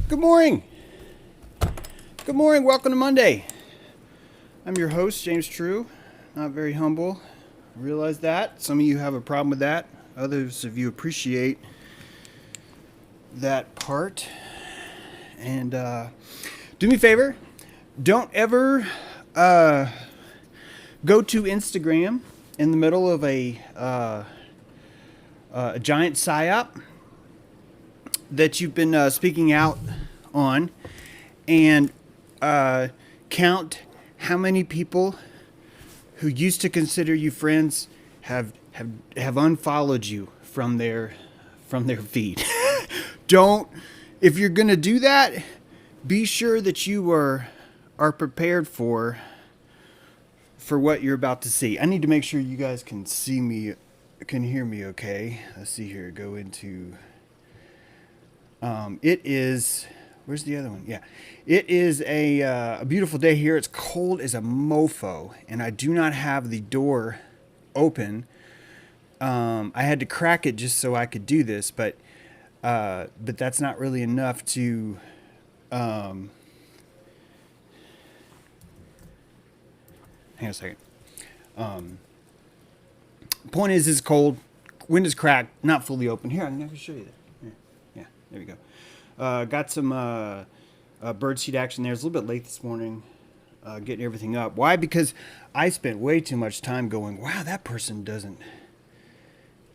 Good morning. Good morning. Welcome to Monday. I'm your host, James True. Not very humble. I realize that. Some of you have a problem with that. Others of you appreciate that part. And do me a favor. Don't ever go to Instagram in the middle of a giant psyop that you've been speaking out on, and count how many people who used to consider you friends have unfollowed you from their feed. Don't, if you're gonna do that, be sure that you are prepared for what you're about to see. I need to make sure you guys can see me, can hear me okay. Let's see here, go into, it is, where's the other one? Yeah, it is a beautiful day here. It's cold as a mofo, and I do not have the door open. I had to crack it just so I could do this, but that's not really enough to, hang on a second. Point is, it's cold. Windows cracked, not fully open. Here, I can show you that. Yeah, there we go. Got some birdseed action there. It's a little bit late this morning, getting everything up. Why? Because I spent way too much time going, wow, that person doesn't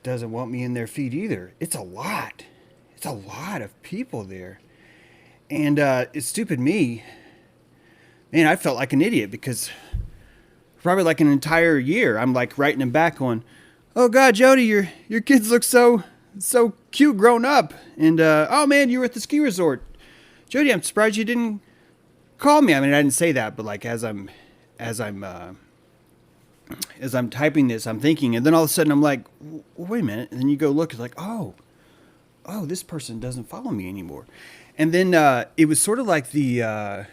want me in their feed either. It's a lot. It's a lot of people there. And it's stupid me. Man, I felt like an idiot because probably like an entire year, I'm like writing them back on, oh God, Jody, your kids look so cute grown up. And oh man, you were at the ski resort. Jody, I'm surprised you didn't call me. I mean, I didn't say that, but like as I'm typing this, I'm thinking, and then all of a sudden I'm like, wait a minute. And then you go look, it's like, oh, this person doesn't follow me anymore. And then it was sort of like the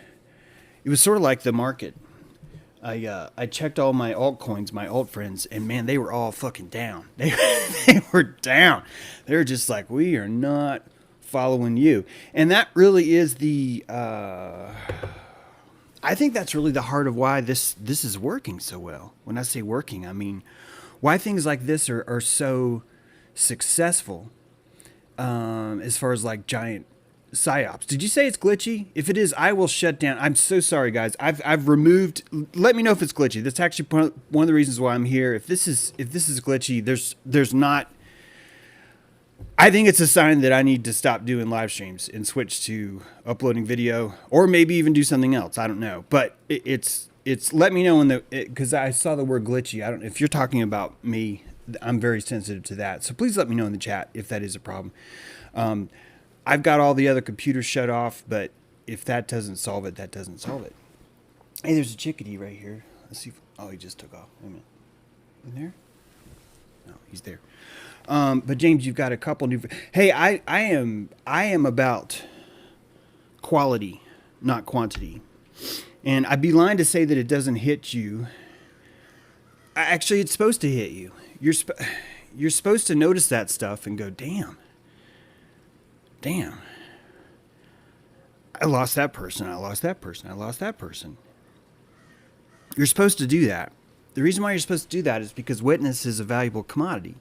market. I checked all my altcoins, my alt friends, and man, they were all fucking down. They were down. They were just like, we are not following you. And that really is the, I think that's really the heart of why this is working so well. When I say working, I mean, why things like this are so successful, as far as like giant psyops. Did you say it's glitchy? If it is, I will shut down. I'm so sorry, guys. I've removed. Let me know if it's glitchy. That's actually one of the reasons why I'm here. If this is glitchy, there's not. I think it's a sign that I need to stop doing live streams and switch to uploading video, or maybe even do something else. I don't know, but it's. Let me know because I saw the word glitchy. I don't. If you're talking about me, I'm very sensitive to that. So please let me know in the chat if that is a problem. I've got all the other computers shut off, but if that doesn't solve it, that doesn't solve it. Hey, there's a chickadee right here. Let's see. He just took off. Wait a minute. In there? No, he's there. But James, you've got a couple new. Hey, I am about quality, not quantity. And I'd be lying to say that it doesn't hit you. Actually, it's supposed to hit you. You're supposed to notice that stuff and go, damn, I lost that person. You're supposed to do that. The reason why you're supposed to do that is because witness is a valuable commodity.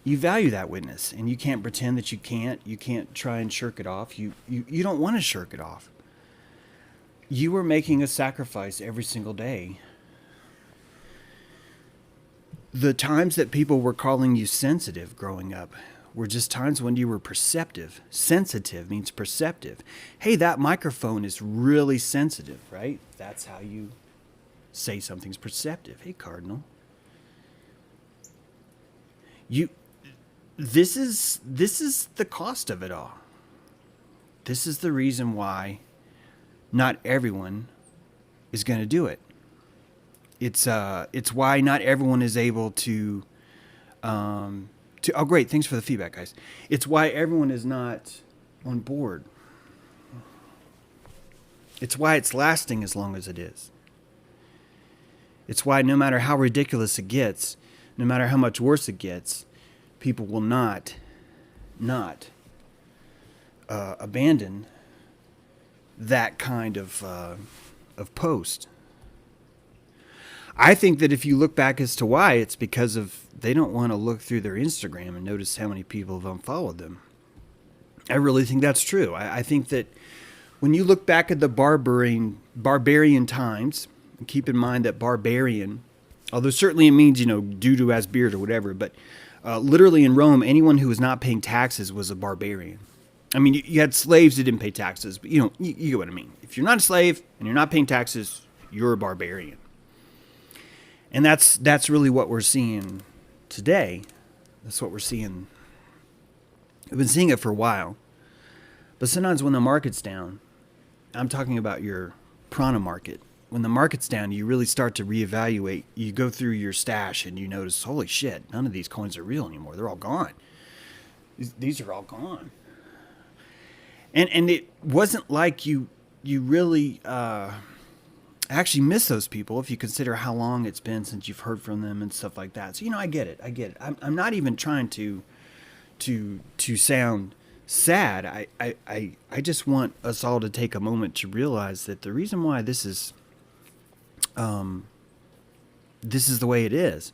You value that witness, and you can't pretend that you can't. You can't try and shirk it off. You don't want to shirk it off. You are making a sacrifice every single day. The times that people were calling you sensitive growing up were just times when you were perceptive. Sensitive means perceptive. Hey, that microphone is really sensitive, right? That's how you say something's perceptive. Hey, Cardinal. This is the cost of it all. This is the reason why not everyone is going to do it. It's why not everyone is able to oh, great. Thanks for the feedback, guys. It's why everyone is not on board. It's why it's lasting as long as it is. It's why no matter how ridiculous it gets, no matter how much worse it gets, people will not abandon that kind of post. I think that if you look back as to why, it's because of they don't want to look through their Instagram and notice how many people have unfollowed them. I really think that's true. I think that when you look back at the barbarian times, and keep in mind that barbarian, although certainly it means, dude who has beard or whatever, but literally in Rome, anyone who was not paying taxes was a barbarian. I mean, you had slaves that didn't pay taxes, but you get what I mean. If you're not a slave and you're not paying taxes, you're a barbarian. And that's really what we're seeing today. That's what we're seeing. We've been seeing it for a while. But sometimes when the market's down, I'm talking about your prana market. When the market's down, you really start to reevaluate. You go through your stash and you notice, holy shit, none of these coins are real anymore. They're all gone. These are all gone. And it wasn't like you really actually miss those people if you consider how long it's been since you've heard from them and stuff like that. So, I get it. I'm not even trying to sound sad. I just want us all to take a moment to realize that the reason why this is the way it is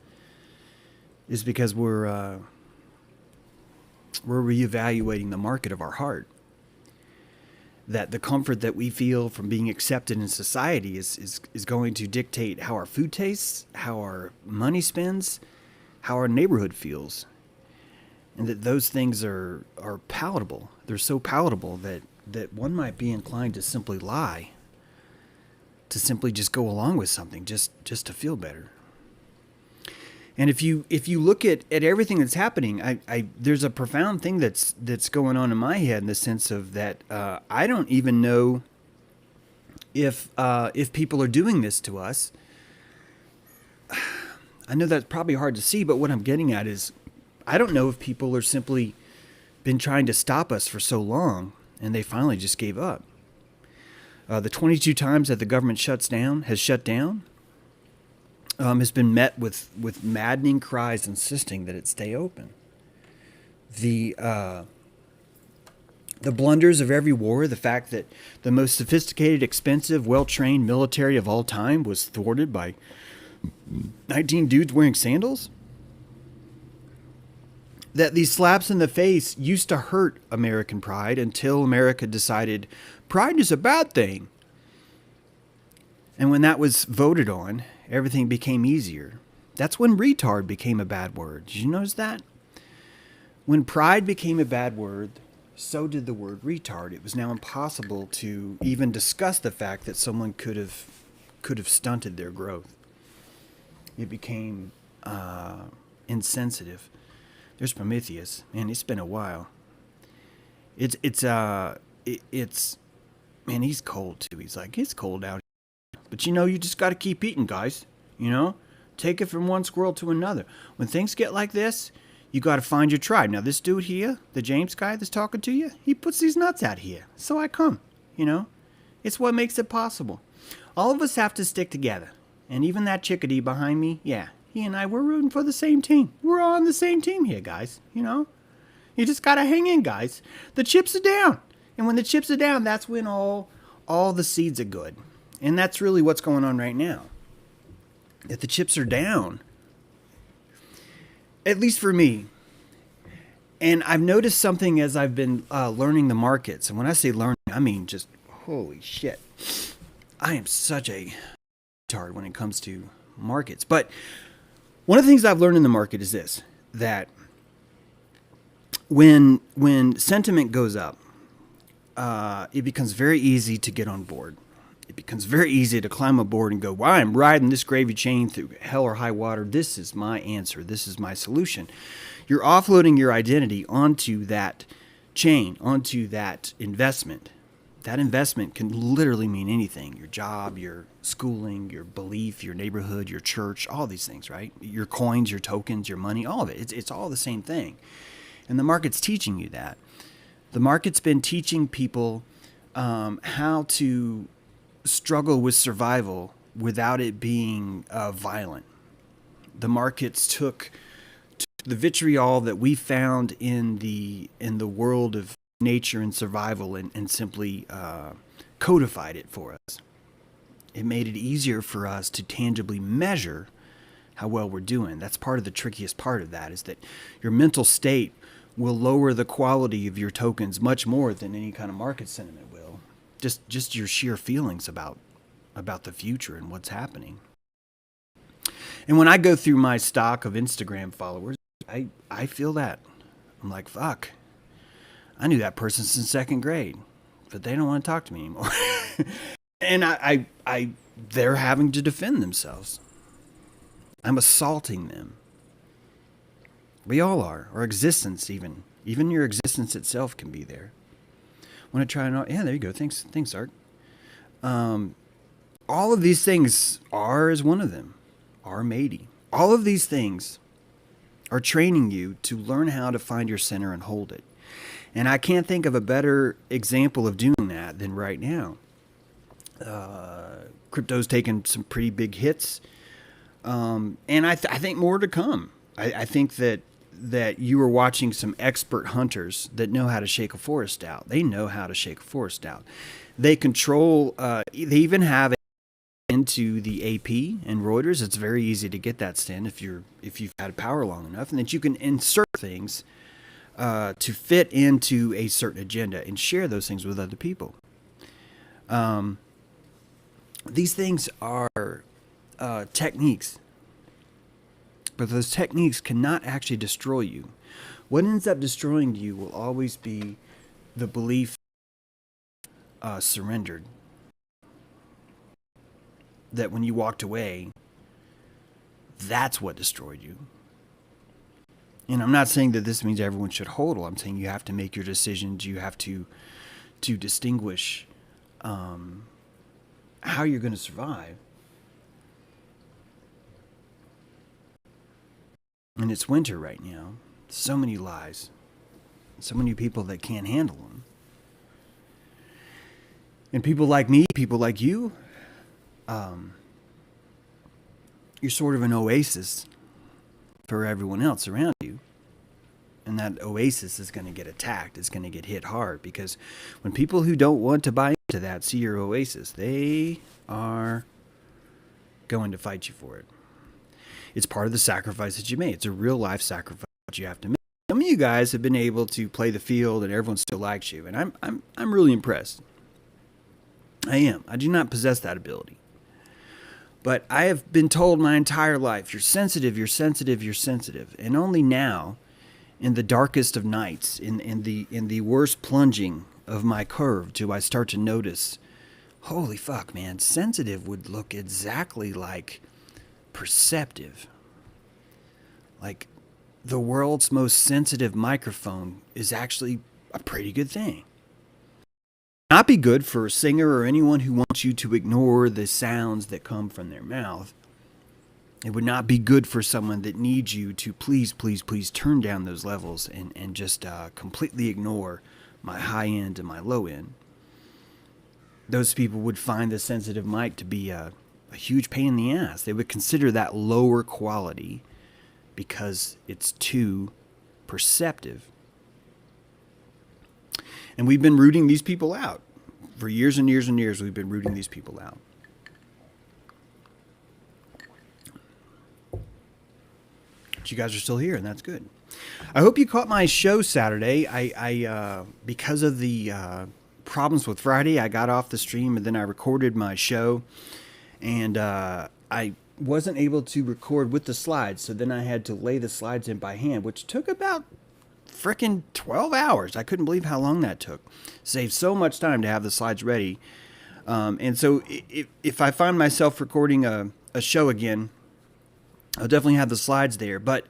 because we're reevaluating the market of our heart. That the comfort that we feel from being accepted in society is going to dictate how our food tastes, how our money spends, how our neighborhood feels. And that those things are palatable. They're so palatable that one might be inclined to simply lie, to simply just go along with something just to feel better. And if you look at everything that's happening, there's a profound thing that's going on in my head in the sense of that I don't even know if people are doing this to us. I know that's probably hard to see, but what I'm getting at is I don't know if people are simply been trying to stop us for so long and they finally just gave up. The 22 times that the government has shut down. Has been met with maddening cries insisting that it stay open. The blunders of every war, the fact that the most sophisticated, expensive, well-trained military of all time was thwarted by 19 dudes wearing sandals. That these slaps in the face used to hurt American pride until America decided pride is a bad thing. And when that was voted on, everything became easier. That's when retard became a bad word. Did you notice that? When pride became a bad word, so did the word retard. It was now impossible to even discuss the fact that someone could have stunted their growth. It became insensitive. There's Prometheus. Man, it's been a while. Man, he's cold too. He's like, it's cold out here. But you just got to keep eating, guys. Take it from one squirrel to another. When things get like this, you got to find your tribe. Now, this dude here, the James guy that's talking to you, he puts these nuts out here. So I come, It's what makes it possible. All of us have to stick together. And even that chickadee behind me, yeah, he and I, we're rooting for the same team. We're all on the same team here, guys, You just got to hang in, guys. The chips are down. And when the chips are down, that's when all the seeds are good. And that's really what's going on right now. If the chips are down, at least for me, and I've noticed something as I've been learning the markets. And when I say learning, I mean just, holy shit. I am such a retard when it comes to markets. But one of the things I've learned in the market is this, that when sentiment goes up, it becomes very easy to get on board. It becomes very easy to climb aboard and go, well, I'm riding this gravy chain through hell or high water. This is my answer. This is my solution. You're offloading your identity onto that chain, onto that investment. That investment can literally mean anything. Your job, your schooling, your belief, your neighborhood, your church, all these things, right? Your coins, your tokens, your money, all of it. It's all the same thing. And the market's teaching you that. The market's been teaching people how to struggle with survival without it being violent. The markets took the vitriol that we found in the world of nature and survival and simply codified it for us. It made it easier for us to tangibly measure how well we're doing. That's part of the trickiest part of that, is that your mental state will lower the quality of your tokens much more than any kind of market sentiment will. Just your sheer feelings about the future and what's happening. And when I go through my stock of Instagram followers, I feel that. I'm like, fuck. I knew that person since second grade, but they don't want to talk to me anymore. And they're having to defend themselves. I'm assaulting them. We all are. Our existence, even your existence itself, can be there. Want to try and yeah, there you go. Thanks, Art. All of these things, R is one of them. R matey. All of these things are training you to learn how to find your center and hold it. And I can't think of a better example of doing that than right now. Crypto's taken some pretty big hits. And I think more to come. I think that you are watching some expert hunters that know how to shake a forest out. They know how to shake a forest out. They control, they even have into the AP and Reuters. It's very easy to get that stand if you've had power long enough, and that you can insert things to fit into a certain agenda and share those things with other people. These things are techniques, but those techniques cannot actually destroy you. What ends up destroying you will always be the belief surrendered. That when you walked away, that's what destroyed you. And I'm not saying that this means everyone should hodl. I'm saying you have to make your decisions. You have to distinguish how you're going to survive. And it's winter right now. So many lies. So many people that can't handle them. And people like me, people like you, you're sort of an oasis for everyone else around you. And that oasis is going to get attacked. It's going to get hit hard, because when people who don't want to buy into that see your oasis, they are going to fight you for it. It's part of the sacrifice that you made. It's a real life sacrifice that you have to make. Some of you guys have been able to play the field and everyone still likes you. And I'm really impressed. I am. I do not possess that ability. But I have been told my entire life, you're sensitive, you're sensitive, you're sensitive. And only now, in the darkest of nights, in the worst plunging of my curve, do I start to notice, holy fuck, man, sensitive would look exactly like perceptive. Like the world's most sensitive microphone is actually a pretty good thing. Not be good for a singer or anyone who wants you to ignore the sounds that come from their mouth. It would not be good for someone that needs you to please turn down those levels and just completely ignore my high end and my low end. Those people would find the sensitive mic to be a huge pain in the ass. They would consider that lower quality because it's too perceptive. And we've been rooting these people out. For years and years and years, we've been rooting these people out. But you guys are still here, and that's good. I hope you caught my show Saturday. I because of the problems with Friday, I got off the stream, and then I recorded my show. And I wasn't able to record with the slides, so then I had to lay the slides in by hand, which took about frickin' 12 hours. I couldn't believe how long that took. Saved so much time to have the slides ready. And so if I find myself recording a show again, I'll definitely have the slides there. But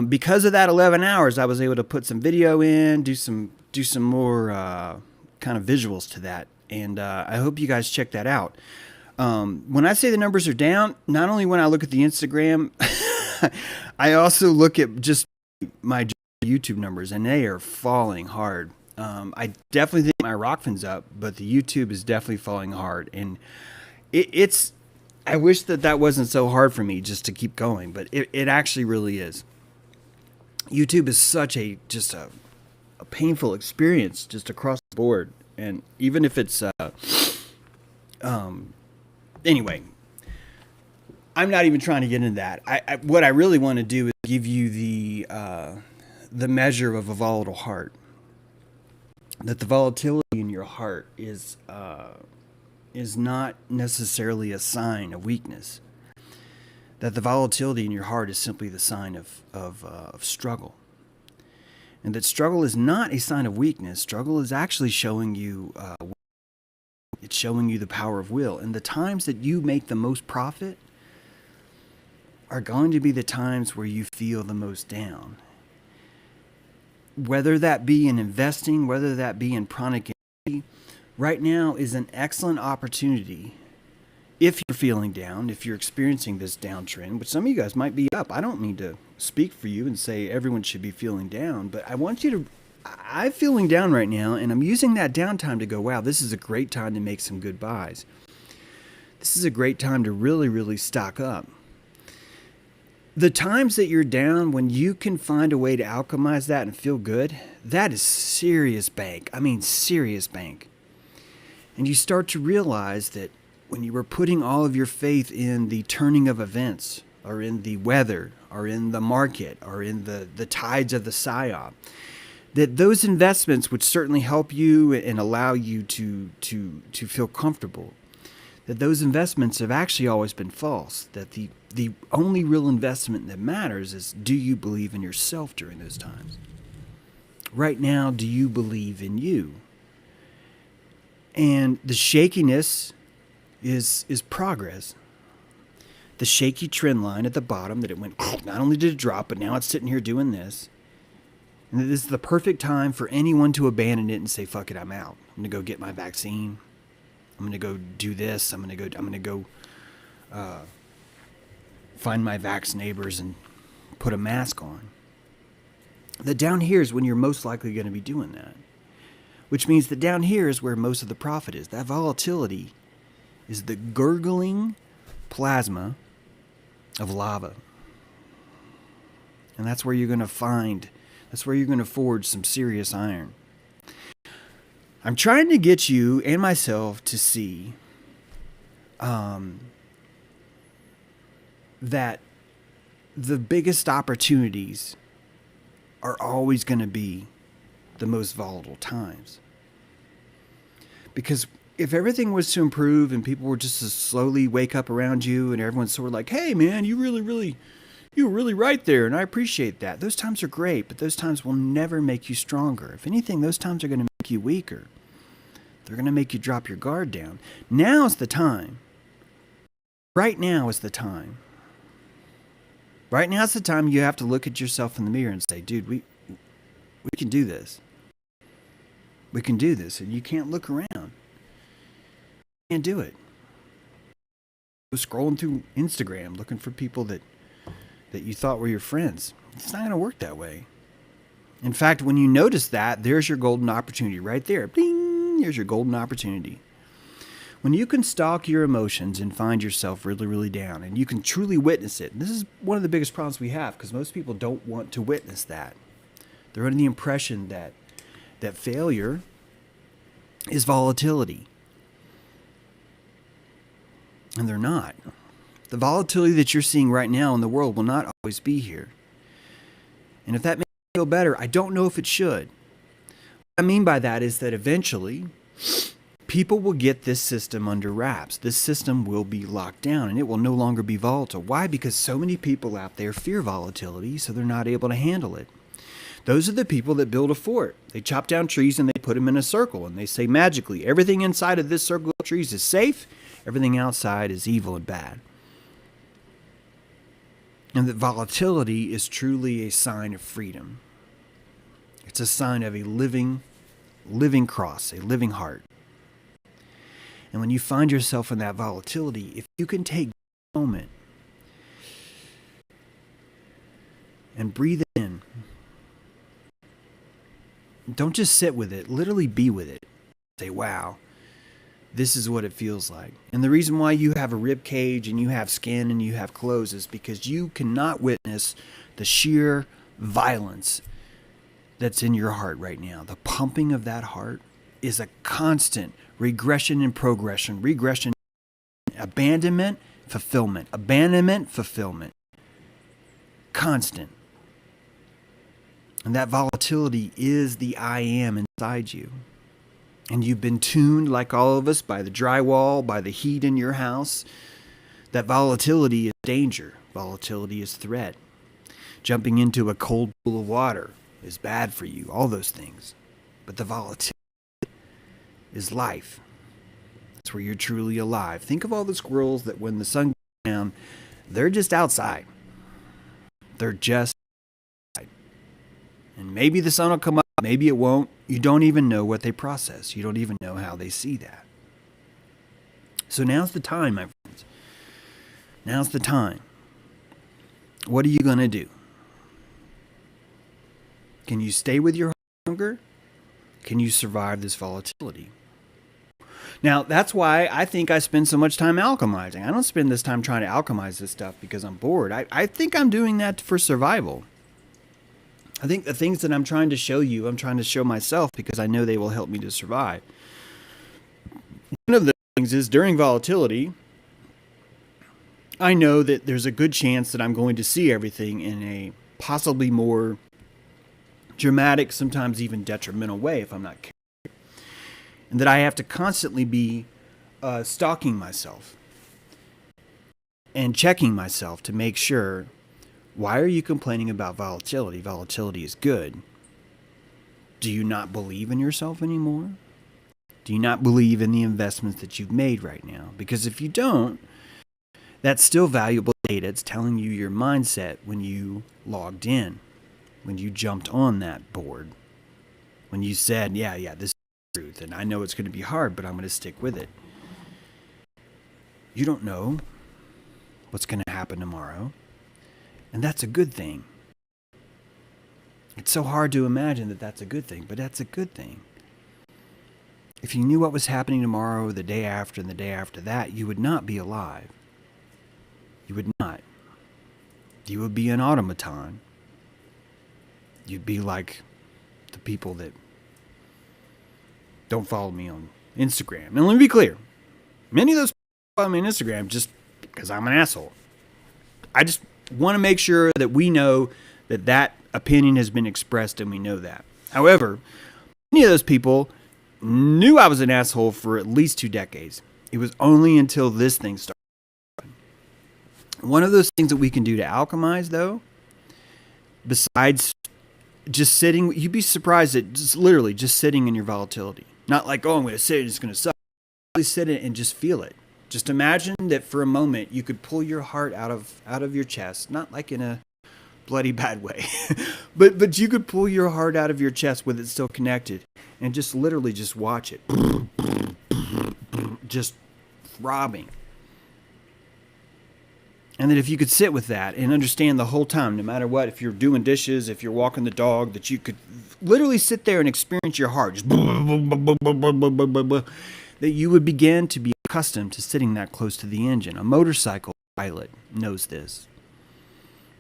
because of that 11 hours, I was able to put some video in, do some more kind of visuals to that. And I hope you guys check that out. When I say the numbers are down, not only when I look at the Instagram, I also look at just my YouTube numbers, and they are falling hard. I definitely think my Rockfin's up, but the YouTube is definitely falling hard. And it's, I wish that wasn't so hard for me just to keep going, but it actually really is. YouTube is such just a a painful experience just across the board. And even if it's, anyway, I'm not even trying to get into that. What I really want to do is give you the measure of a volatile heart. That the volatility in your heart is not necessarily a sign of weakness. That the volatility in your heart is simply the sign of struggle. And that struggle is not a sign of weakness. Struggle is actually showing you, it's showing you the power of will. And the times that you make the most profit are going to be the times where you feel the most down. Whether that be in investing, whether that be in chronic injury, right now is an excellent opportunity. If you're feeling down, if you're experiencing this downtrend, which some of you guys might be up. I don't mean to speak for you and say everyone should be feeling down, but I want you to, I'm feeling down right now, and I'm using that downtime to go, wow, this is a great time to make some good buys. This is a great time to really, really stock up. The times that you're down, when you can find a way to alchemize that and feel good, that is serious bank. I mean, serious bank. And you start to realize that when you were putting all of your faith in the turning of events, or in the weather, or in the market, or in the tides of the psyop, that those investments would certainly help you and allow you to feel comfortable. That those investments have actually always been false. That the only real investment that matters is, do you believe in yourself during those times? Right now, do you believe in you? And the shakiness is progress. The shaky trend line at the bottom, that it went, not only did it drop, but now it's sitting here doing this. And this is the perfect time for anyone to abandon it and say, fuck it, I'm out. I'm going to go get my vaccine. I'm going to go do this. I'm going to go find my vax neighbors and put a mask on. The down here is when you're most likely going to be doing that. Which means that down here is where most of the profit is. That volatility is the gurgling plasma of lava. And that's where you're going to find, that's where you're going to forge some serious iron. I'm trying to get you and myself to see that the biggest opportunities are always going to be the most volatile times. Because if everything was to improve and people were just to slowly wake up around you and everyone's sort of like, hey man, you were really right there and I appreciate that. Those times are great, but those times will never make you stronger. If anything, those times are going to make you weaker. They're going to make you drop your guard down. Now's the time. Right now is the time. Right now is the time you have to look at yourself in the mirror and say, dude, we can do this. We can do this. And you can't look around. You can't do it. Go scrolling through Instagram looking for people that you thought were your friends. It's not going to work that way. In fact, when you notice that, there's your golden opportunity right there. Bing! There's your golden opportunity. When you can stalk your emotions and find yourself really, really down, and you can truly witness it. And this is one of the biggest problems we have, because most people don't want to witness that. They're under the impression that failure is volatility. And they're not. The volatility that you're seeing right now in the world will not always be here. And if that makes you feel better, I don't know if it should. What I mean by that is that eventually people will get this system under wraps. This system will be locked down and it will no longer be volatile. Why? Because so many people out there fear volatility, so they're not able to handle it. Those are the people that build a fort. They chop down trees and they put them in a circle, and they say magically, everything inside of this circle of trees is safe, everything outside is evil and bad. And that volatility is truly a sign of freedom. It's a sign of a living cross, a living heart. And when you find yourself in that volatility, if you can take a moment and breathe in, don't just sit with it, literally be with it. Say, wow, this is what it feels like. And the reason why you have a rib cage and you have skin and you have clothes is because you cannot witness the sheer violence that's in your heart right now, the pumping of that heart, is a constant regression and progression, abandonment, fulfillment, constant. And that volatility is the I am inside you. And you've been tuned, like all of us, by the drywall, by the heat in your house. That volatility is danger. Volatility is threat. Jumping into a cold pool of water is bad for you, all those things. But the volatility is life. That's where you're truly alive. Think of all the squirrels that when the sun goes down, they're just outside. They're just outside. And maybe the sun will come up, maybe it won't. You don't even know what they process. You don't even know how they see that. So now's the time, my friends. Now's the time. What are you going to do? Can you stay with your hunger? Can you survive this volatility? Now, that's why I think I spend so much time alchemizing. I don't spend this time trying to alchemize this stuff because I'm bored. I think I'm doing that for survival. I think the things that I'm trying to show you, I'm trying to show myself because I know they will help me to survive. One of the things is during volatility, I know that there's a good chance that I'm going to see everything in a possibly more dramatic, sometimes even detrimental way if I'm not careful. And that I have to constantly be stalking myself and checking myself to make sure, why are you complaining about volatility? Volatility is good. Do you not believe in yourself anymore? Do you not believe in the investments that you've made right now? Because if you don't, that's still valuable data. It's telling you your mindset when you logged in, when you jumped on that board, when you said, yeah, this is the truth, and I know it's going to be hard, but I'm going to stick with it. You don't know what's going to happen tomorrow, and that's a good thing. It's so hard to imagine that that's a good thing, but that's a good thing. If you knew what was happening tomorrow, the day after, and the day after that, you would not be alive. You would not. You would be an automaton. You'd be like the people that don't follow me on Instagram. Now, let me be clear. Many of those people follow me on Instagram just because I'm an asshole. I just want to make sure that we know that that opinion has been expressed and we know that. However, many of those people knew I was an asshole for at least 2 decades. It was only until this thing started. One of those things that we can do to alchemize, though, besides just sitting, you'd be surprised at just literally just sitting in your volatility. Not like, oh, I'm going to sit and it's going to suck. Really sit in and just feel it. Just imagine that for a moment you could pull your heart out of your chest, not like in a bloody bad way, but you could pull your heart out of your chest with it still connected and just literally just watch it, just throbbing. And that if you could sit with that and understand the whole time, no matter what, if you're doing dishes, if you're walking the dog, that you could literally sit there and experience your heart, just that you would begin to be accustomed to sitting that close to the engine. A motorcycle pilot knows this.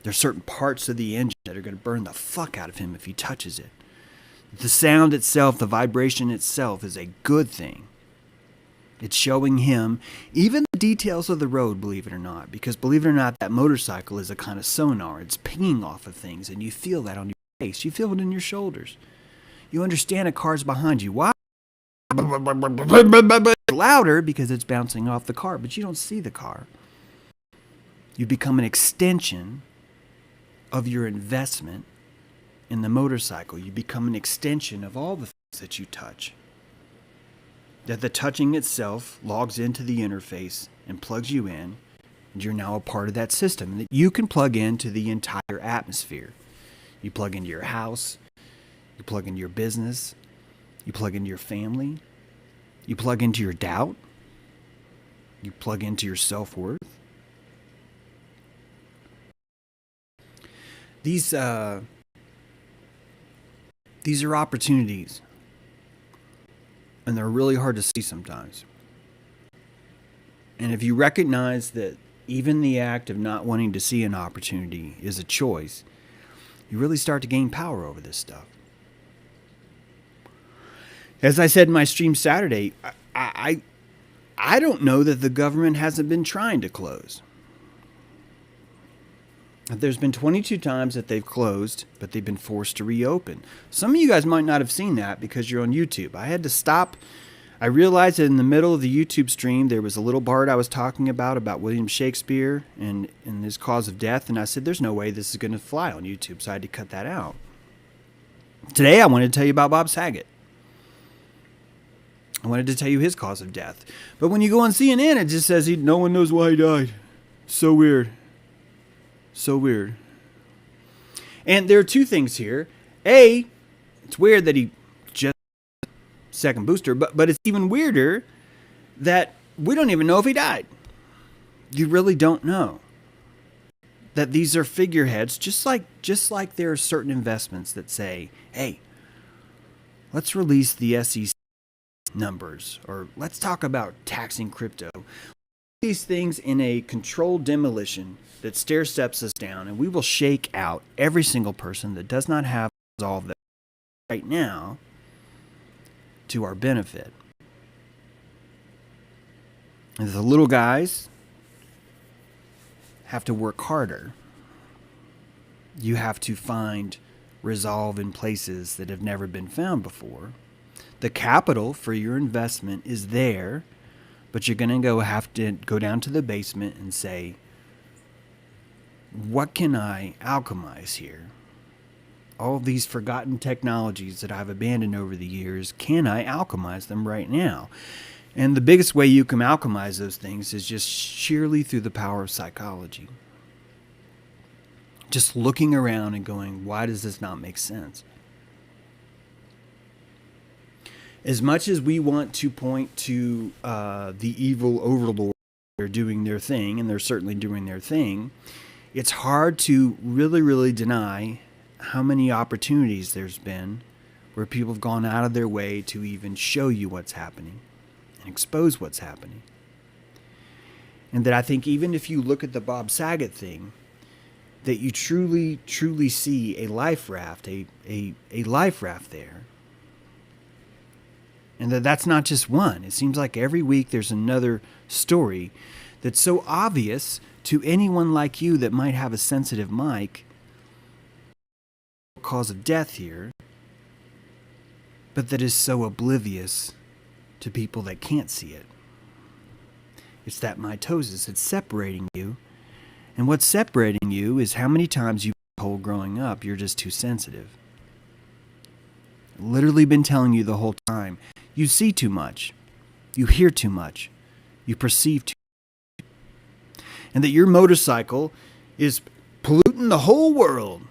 There's certain parts of the engine that are going to burn the fuck out of him if he touches it. The sound itself, the vibration itself is a good thing. It's showing him even the details of the road, believe it or not. Because believe it or not, that motorcycle is a kind of sonar. It's pinging off of things, and you feel that on your face. You feel it in your shoulders. You understand a car's behind you. Why? Louder because it's bouncing off the car, but you don't see the car. You become an extension of your investment in the motorcycle. You become an extension of all the things that you touch. That the touching itself logs into the interface and plugs you in, and you're now a part of that system. And that you can plug into the entire atmosphere. You plug into your house, you plug into your business, you plug into your family, you plug into your doubt, you plug into your self-worth. These are opportunities. And they're really hard to see sometimes. And if you recognize that even the act of not wanting to see an opportunity is a choice, you really start to gain power over this stuff. As I said in my stream Saturday, I don't know that the government hasn't been trying to close. There's been 22 times that they've closed, but they've been forced to reopen. Some of you guys might not have seen that because you're on YouTube. I had to stop. I realized that in the middle of the YouTube stream, there was a little part I was talking about William Shakespeare and his cause of death. And I said, there's no way this is going to fly on YouTube. So I had to cut that out. Today, I wanted to tell you about Bob Saget. I wanted to tell you his cause of death. But when you go on CNN, it just says no one knows why he died. So weird. So weird. And there are two things here. A, it's weird that he just second booster, but it's even weirder that we don't even know if he died. You really don't know. That these are figureheads, just like there are certain investments that say, hey, let's release the SEC numbers, or let's talk about taxing crypto. These things in a controlled demolition that stair steps us down, and we will shake out every single person that does not have all of that right now to our benefit. And the little guys have to work harder. You have to find resolve in places that have never been found before. The capital for your investment is there, but you're going to have to go down to the basement and say, what can I alchemize here? All of these forgotten technologies that I've abandoned over the years, can I alchemize them right now? And the biggest way you can alchemize those things is just sheerly through the power of psychology. Just looking around and going, why does this not make sense? As much as we want to point to the evil overlords, they're doing their thing, and they're certainly doing their thing, it's hard to really deny how many opportunities there's been where people have gone out of their way to even show you what's happening and expose what's happening. And that I think even if you look at the Bob Saget thing, that you truly see a life raft, a life raft there. And that's not just one. It seems like every week there's another story that's so obvious to anyone like you that might have a sensitive mic, cause of death here, but that is so oblivious to people that can't see it. It's that mitosis. It's separating you. And what's separating you is how many times you've been told growing up you're just too sensitive. Literally been telling you the whole time. You see too much. You hear too much. You perceive too much. And that your motorcycle is polluting the whole world.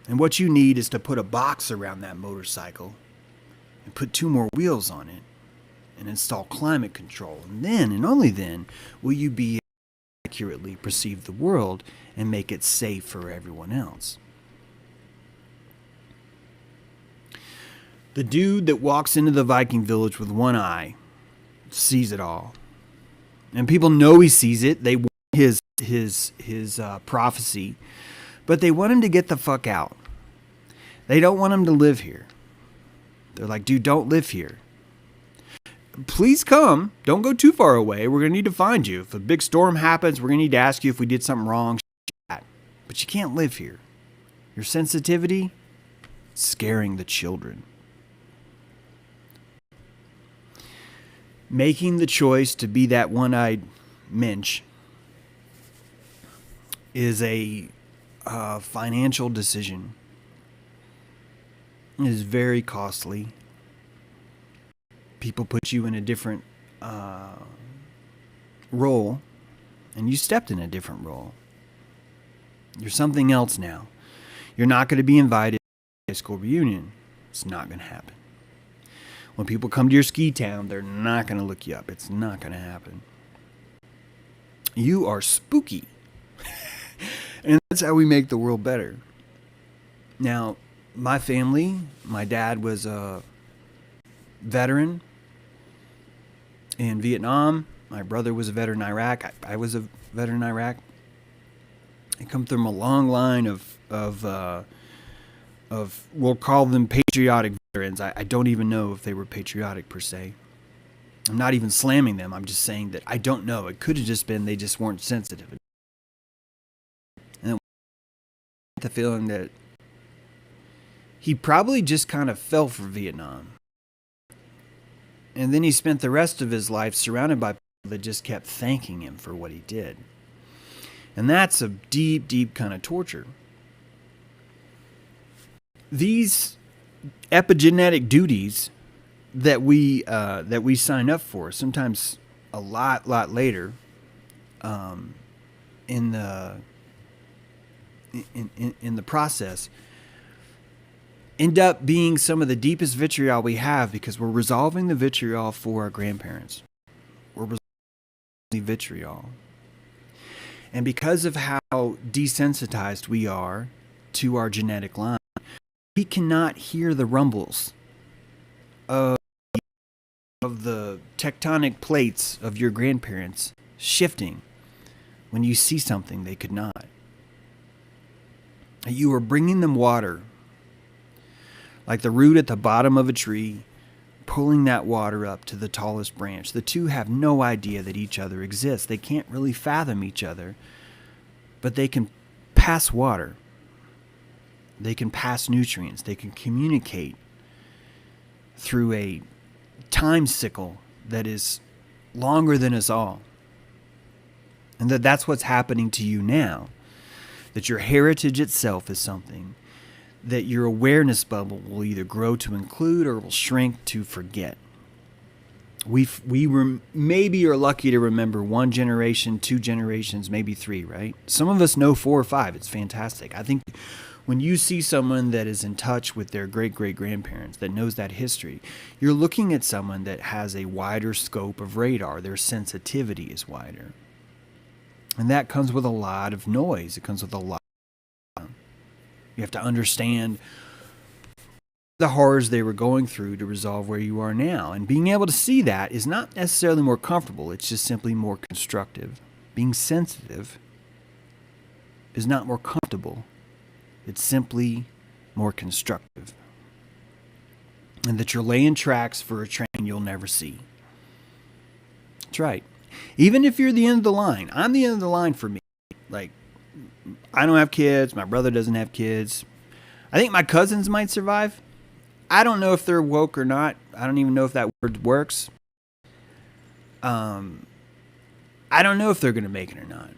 And what you need is to put a box around that motorcycle and put 2 more wheels on it and install climate control. And then, and only then, will you be able to accurately perceive the world and make it safe for everyone else. The dude that walks into the Viking village with one eye sees it all. And people know he sees it. They want his prophecy. But they want him to get the fuck out. They don't want him to live here. They're like, dude, don't live here. Please come. Don't go too far away. We're going to need to find you. If a big storm happens, we're going to need to ask you if we did something wrong. But you can't live here. Your sensitivity, scaring the children. Making the choice to be that one-eyed mensch is a financial decision. It is very costly. People put you in a different role, and you stepped in a different role. You're something else now. You're not going to be invited to a high school reunion. It's not going to happen. When people come to your ski town, they're not going to look you up. It's not going to happen. You are spooky. And that's how we make the world better. Now, my family, my dad was a veteran in Vietnam. My brother was a veteran in Iraq. I was a veteran in Iraq. I come from a long line of we'll call them patriotic veterans, I don't even know if they were patriotic per se. I'm not even slamming them. I'm just saying that I don't know. It could have just been they just weren't sensitive. And the feeling that he probably just kind of fell for Vietnam. And then he spent the rest of his life surrounded by people that just kept thanking him for what he did. And that's a deep, deep kind of torture. These epigenetic duties that we sign up for, sometimes a lot later, in the process, end up being some of the deepest vitriol we have, because we're resolving the vitriol for our grandparents. We're resolving the vitriol. And because of how desensitized we are to our genetic line, we cannot hear the rumbles of the tectonic plates of your grandparents shifting when you see something they could not. You are bringing them water, like the root at the bottom of a tree, pulling that water up to the tallest branch. The two have no idea that each other exists. They can't really fathom each other, but they can pass water. They can pass nutrients. They can communicate through a time cycle that is longer than us all. And that's what's happening to you now. That your heritage itself is something that your awareness bubble will either grow to include or will shrink to forget. We maybe are lucky to remember 1 generation, 2 generations, maybe 3, right? Some of us know 4 or 5. It's fantastic. I think when you see someone that is in touch with their great-great-grandparents, that knows that history, you're looking at someone that has a wider scope of radar. Their sensitivity is wider. And that comes with a lot of noise. It comes with a lot. You have to understand the horrors they were going through to resolve where you are now. And being able to see that is not necessarily more comfortable. It's just simply more constructive. Being sensitive is not more comfortable. It's simply more constructive. And that you're laying tracks for a train you'll never see. That's right. Even if you're the end of the line. I'm the end of the line for me. Like, I don't have kids. My brother doesn't have kids. I think my cousins might survive. I don't know if they're woke or not. I don't even know if that word works. I don't know if they're going to make it or not.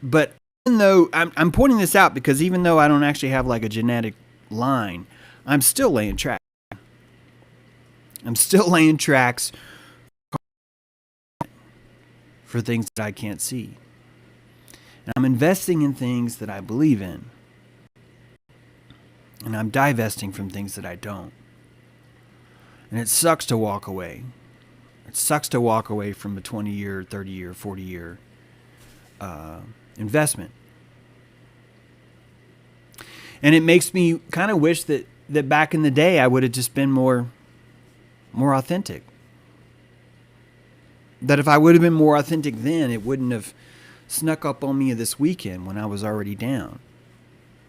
But even though I'm pointing this out, because even though I don't actually have like a genetic line, I'm still laying tracks. I'm still laying tracks for things that I can't see. And I'm investing in things that I believe in. And I'm divesting from things that I don't. And it sucks to walk away. It sucks to walk away from a 20-year, 30-year, 40-year investment. And it makes me kind of wish that back in the day I would have just been more authentic. That if I would have been more authentic then, it wouldn't have snuck up on me this weekend when I was already down.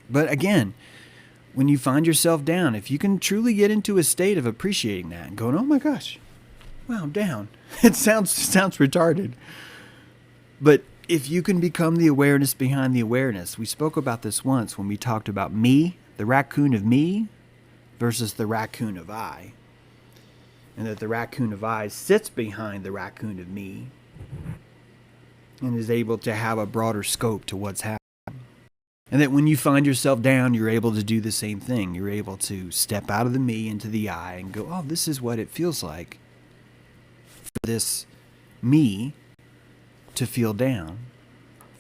But again, when you find yourself down, if you can truly get into a state of appreciating that and going, oh my gosh, wow, I'm down. It sounds retarded. But if you can become the awareness behind the awareness, we spoke about this once when we talked about me, the raccoon of me, versus the raccoon of I. And that the raccoon of I sits behind the raccoon of me and is able to have a broader scope to what's happening. And that when you find yourself down, you're able to do the same thing. You're able to step out of the me into the I and go, oh, this is what it feels like for this me to feel down,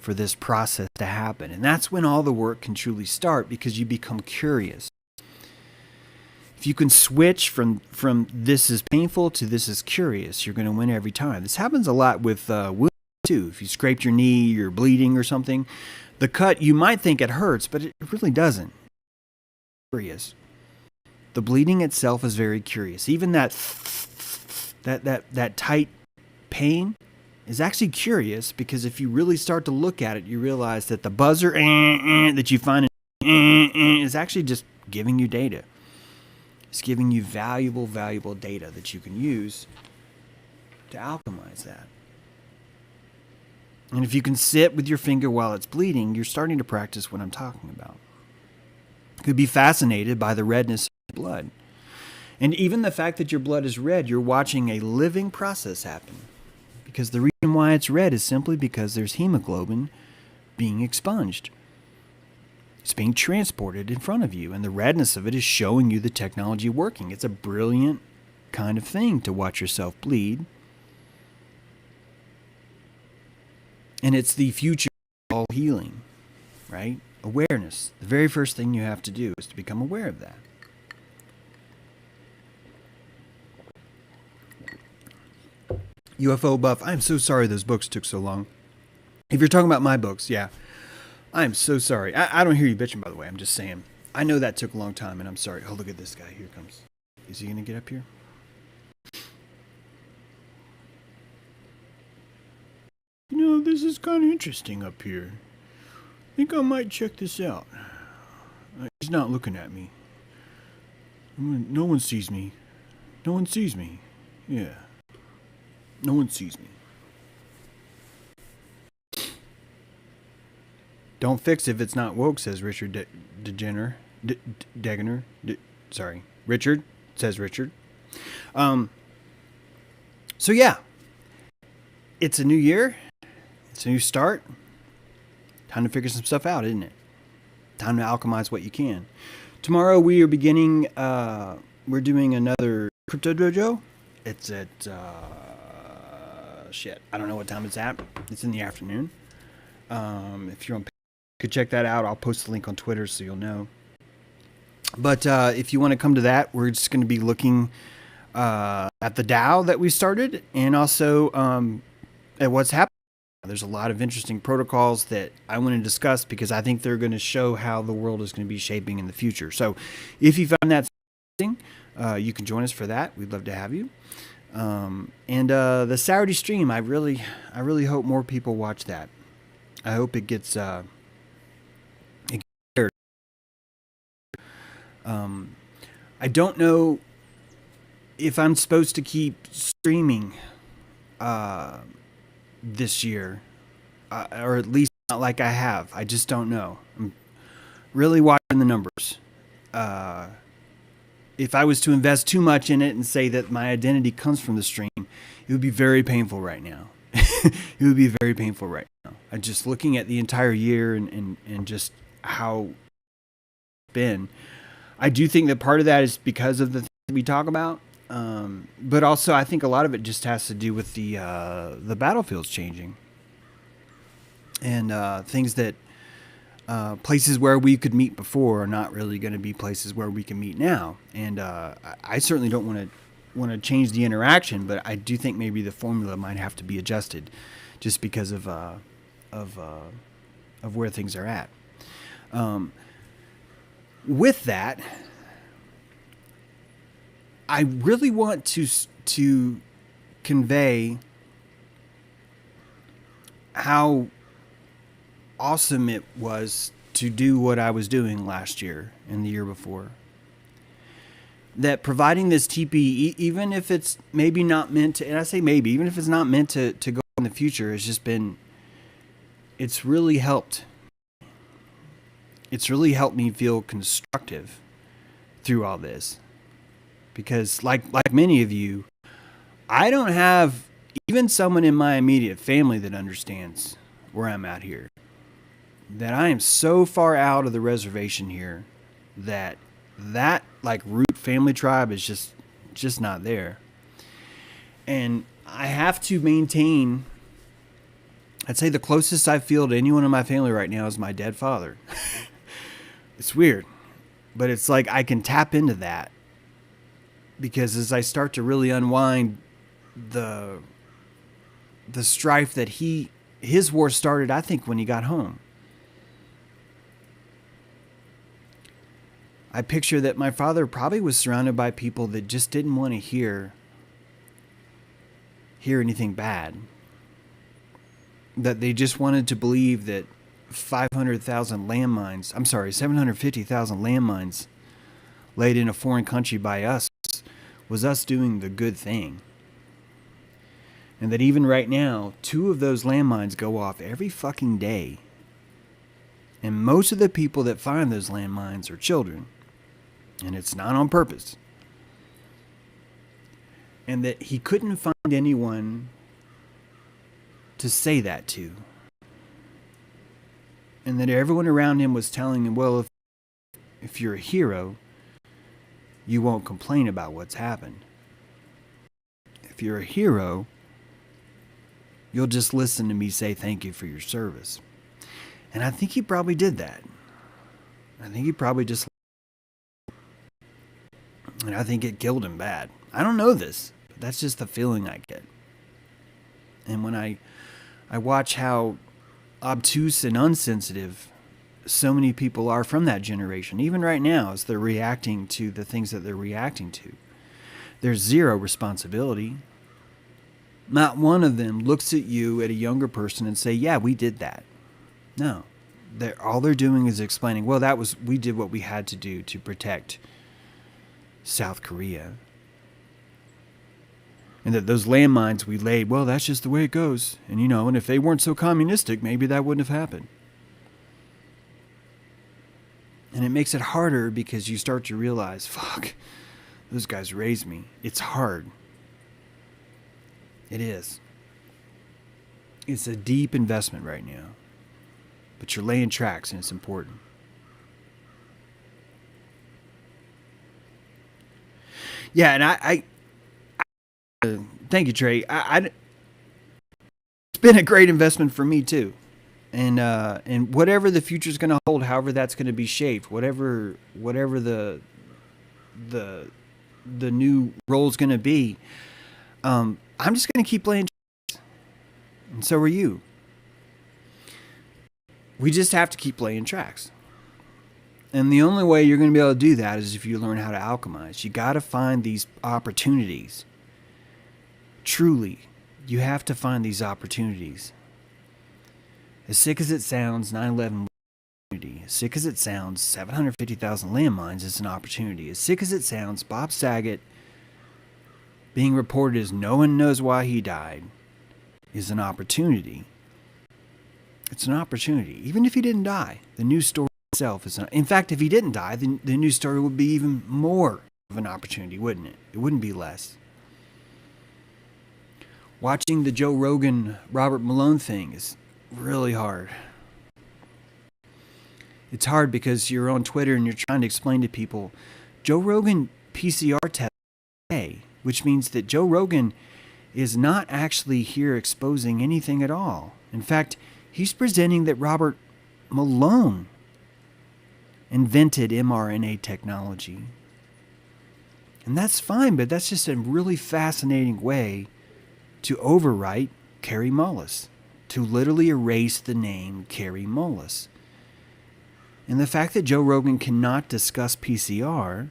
for this process to happen. And that's when all the work can truly start, because you become curious. If you can switch from this is painful to this is curious, you're going to win every time. This happens a lot with wounds too. If you scraped your knee, you're bleeding or something, the cut, you might think it hurts, but it really doesn't. Curious. The bleeding itself is very curious. Even that tight pain is actually curious, because if you really start to look at it, you realize that the buzzer that you find is actually just giving you data. It's giving you valuable, valuable data that you can use to alchemize that. And if you can sit with your finger while it's bleeding, you're starting to practice what I'm talking about. You could be fascinated by the redness of your blood. And even the fact that your blood is red, you're watching a living process happen. Because the reason why it's red is simply because there's hemoglobin being expunged. It's being transported in front of you, and the redness of it is showing you the technology working. It's a brilliant kind of thing to watch yourself bleed. And it's the future of all healing, right? Awareness. The very first thing you have to do is to become aware of that. UFO Buff, I'm so sorry those books took so long. If you're talking about my books, yeah. I'm so sorry. I don't hear you bitching, by the way. I'm just saying. I know that took a long time, and I'm sorry. Oh, look at this guy. Here comes. Is he going to get up here? You know, this is kind of interesting up here. I think I might check this out. He's not looking at me. No one sees me. No one sees me. Yeah. No one sees me. Don't fix if it's not woke, says Richard Degener. Degener. Sorry. Richard, says Richard. So yeah. It's a new year. It's a new start. Time to figure some stuff out, isn't it? Time to alchemize what you can. Tomorrow we are beginning, we're doing another Crypto Dojo. It's at, I don't know what time it's at. It's in the afternoon. If you're on, you could check that out. I'll post the link on Twitter so you'll know. But if you want to come to that, we're just going to be looking at the DAO that we started, and also at what's happening. There's a lot of interesting protocols that I want to discuss because I think they're going to show how the world is going to be shaping in the future. So if you found that interesting, you can join us for that. We'd love to have you. And the Saturday stream, I really hope more people watch that. I hope it gets aired. I don't know if I'm supposed to keep streaming this year, or at least not like I have. I just don't know. I'm really watching the numbers. If I was to invest too much in it and say that my identity comes from the stream, it would be very painful right now. It would be very painful right now. I'm just looking at the entire year and just how it's been. I do think that part of that is because of the things that we talk about. But also I think a lot of it just has to do with the battlefields changing. And things that places where we could meet before are not really going to be places where we can meet now. And I certainly don't want to change the interaction, but I do think maybe the formula might have to be adjusted, just because of where things are at. With that, I really want to convey how awesome it was to do what I was doing last year and the year before. That providing this TP, even if it's maybe not meant to, and I say maybe, even if it's not meant to go in the future, it's really helped. It's really helped me feel constructive through all this. Because like many of you, I don't have even someone in my immediate family that understands where I'm at here. That I am so far out of the reservation here that like root family tribe is just not there. And I have to maintain, I'd say the closest I feel to anyone in my family right now is my dead father. It's weird, but it's like I can tap into that. Because as I start to really unwind the strife that his war started, I think, when he got home. I picture that my father probably was surrounded by people that just didn't want to hear anything bad. That they just wanted to believe that 750,000 landmines laid in a foreign country by us was us doing the good thing. And that even right now, 2 of those landmines go off every fucking day. And most of the people that find those landmines are children. And it's not on purpose. And that he couldn't find anyone to say that to. And that everyone around him was telling him, well, if you're a hero, you won't complain about what's happened. If you're a hero, you'll just listen to me say thank you for your service. And I think he probably did that. I think he probably just... And I think it killed him bad. I don't know this, but that's just the feeling I get. And when I watch how obtuse and unsensitive so many people are from that generation, even right now as they're reacting to the things that they're reacting to, there's zero responsibility. Not one of them looks at you, at a younger person, and say, yeah, we did that. No. All they're doing is explaining, well, we did what we had to do to protect South Korea. And that those landmines we laid, well, that's just the way it goes. And, and if they weren't so communistic, maybe that wouldn't have happened. And it makes it harder because you start to realize, fuck, those guys raised me. It's hard. It is. It's a deep investment right now. But you're laying tracks and it's important. Yeah, and I thank you, Trey. It's been a great investment for me too. And whatever the future is going to hold, however that's going to be shaped, whatever the new role is going to be, I'm just going to keep playing. And so are you. We just have to keep playing tracks. And the only way you're going to be able to do that is if you learn how to alchemize. You got to find these opportunities. Truly, you have to find these opportunities. As sick as it sounds, 9/11 was an opportunity. As sick as it sounds, 750,000 landmines is an opportunity. As sick as it sounds, Bob Saget being reported as no one knows why he died is an opportunity. It's an opportunity. Even if he didn't die, the news story itself is in fact, if he didn't die, the news story would be even more of an opportunity, wouldn't it? It wouldn't be less. Watching the Joe Rogan, Robert Malone thing is really hard. It's hard because you're on Twitter and you're trying to explain to people, Joe Rogan PCR test today, which means that Joe Rogan is not actually here exposing anything at all. In fact, he's presenting that Robert Malone invented mRNA technology. And that's fine, but that's just a really fascinating way to overwrite Kary Mullis, to literally erase the name Kary Mullis. And the fact that Joe Rogan cannot discuss PCR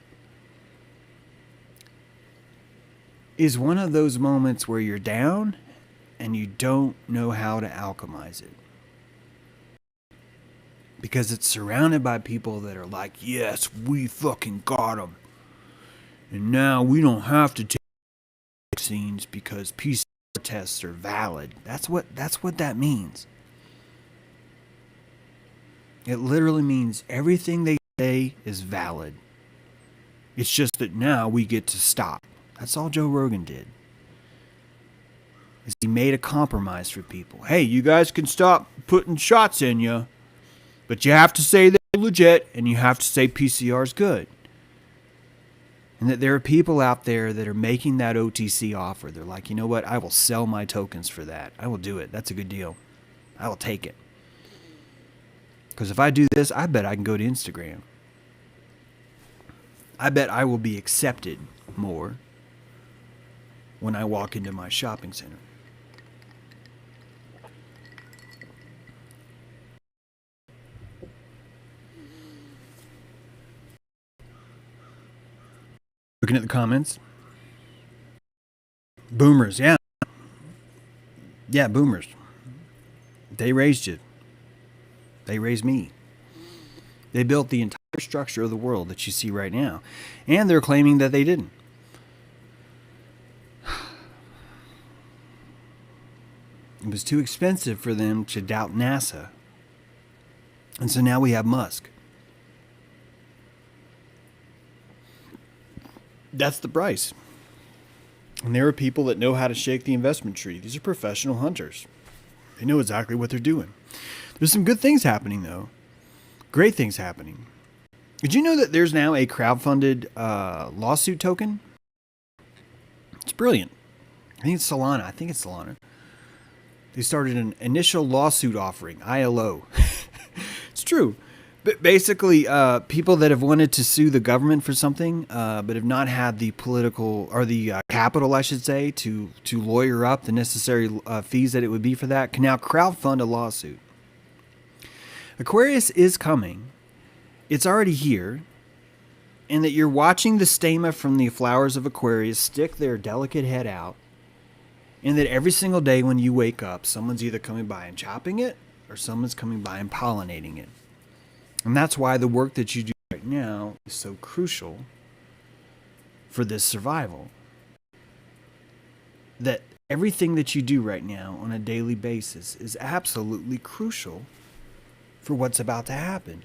is one of those moments where you're down and you don't know how to alchemize it. Because it's surrounded by people that are like, yes, we fucking got him. And now we don't have to take vaccines because PCR tests are valid. That's what that means. It literally means everything they say is valid. It's just that now we get to stop. That's all Joe Rogan did. Is he made a compromise for people. Hey, you guys can stop putting shots in you, but you have to say they're legit and you have to say PCR is good. And that there are people out there that are making that OTC offer. They're like, you know what? I will sell my tokens for that. I will do it. That's a good deal. I will take it. Because if I do this, I bet I can go to Instagram. I bet I will be accepted more when I walk into my shopping center. Looking at the comments. Boomers, yeah. Yeah, boomers. They raised you. They raised me. They built the entire structure of the world that you see right now. And they're claiming that they didn't. It was too expensive for them to doubt NASA. And so now we have Musk. That's the price. And there are people that know how to shake the investment tree. These are professional hunters. They know exactly what they're doing. There's some good things happening, though. Great things happening. Did you know that there's now a crowdfunded lawsuit token? It's brilliant. I think it's Solana. They started an initial lawsuit offering, ILO. It's true. But basically, people that have wanted to sue the government for something, but have not had the political or the capital, I should say, to lawyer up the necessary fees that it would be for that, can now crowdfund a lawsuit. Aquarius is coming. It's already here. And that you're watching the stamina from the flowers of Aquarius stick their delicate head out. And that every single day when you wake up, someone's either coming by and chopping it, or someone's coming by and pollinating it. And that's why the work that you do right now is so crucial for this survival. That everything that you do right now on a daily basis is absolutely crucial for what's about to happen.